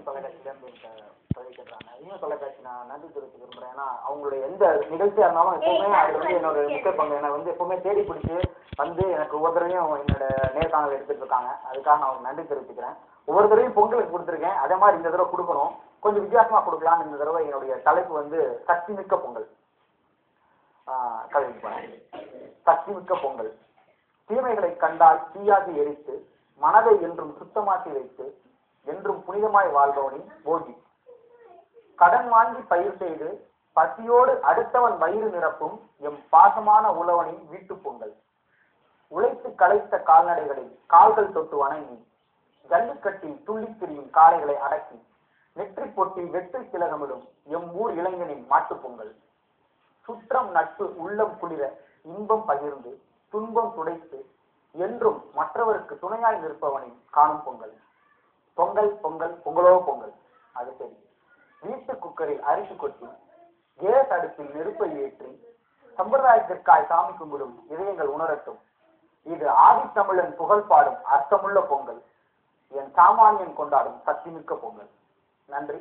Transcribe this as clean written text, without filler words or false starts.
தொலைக்காட்சியிலேருந்து தொலைக்கிறாங்க. இன்னும் தொலைக்காட்சி நான் நன்றி தெரிவித்து விரும்புகிறேன். ஏன்னா அவங்களுடைய எந்த நிகழ்ச்சியாக இருந்தாலும் எப்பவுமே அது வந்து என்னோட முக்கிய பங்கு. என்னை வந்து எப்பவுமே தேடி பிடிச்சி வந்து எனக்கு ஒவ்வொருத்தரையும் என்னோட நேர்காணல் எடுத்துட்டு இருக்காங்க. அதுக்காக நான் அவங்க நன்றி தெரிவிச்சுக்கிறேன். ஒவ்வொருத்தரையும் பொங்கலுக்கு கொடுத்துருக்கேன். அதே மாதிரி இந்த தடவை கொடுக்கணும், கொஞ்சம் வித்தியாசமாக கொடுக்கலான்னு இந்த தடவை என்னுடைய தலைப்பு வந்து சக்தி மிக்க பொங்கல். கல்வி போனேன். சக்தி மிக்க பொங்கல். தீமைகளை கண்டால் தீயாகி எரித்து மனதை என்றும் சுத்தமாக்கி வைத்து என்றும் புனிதமாய் வாழ்பவனின் போகி. கடன் வாங்கி பயிர் செய்து பசியோடு அடுத்தவன் வயிறு நிரப்பும் எம் பாசமான உழவனின் வீட்டு பொங்கல். உழைத்து களைத்த கால்நடைகளை கால்கள் தொட்டு வணங்கி ஜல்லிக்கட்டில் துள்ளித் திரியும் காளைகளை அடக்கி நெற்றி பொட்டில் வெற்றி திலகமிடும் எம் ஊர் இளைஞனின் மாட்டுப் பொங்கல். சுற்றம் நட்பு உள்ளம் குளிர இன்பம் பகிர்ந்து துன்பம் துடைத்து என்றும் மற்றவருக்கு துணையாய் நிற்பவனின் காணும் பொங்கல். பொங்கல் பொங்கல் பொங்கலோ பொங்கல். அது சரி, வீட்டு குக்கரில் அரிசி கொட்டி கேஸ் அடுப்பில் நெருப்பை ஏற்றி சம்பிரதாயத்திற்காய் சாமி கும்பிடும் இதயங்கள் உணரட்டும். இது ஆதித்தமிழன் புகழ் பாடும் அர்த்தமுள்ள பொங்கல். என் சாமானியன் கொண்டாடும் சக்திமிக்க பொங்கல். நன்றி.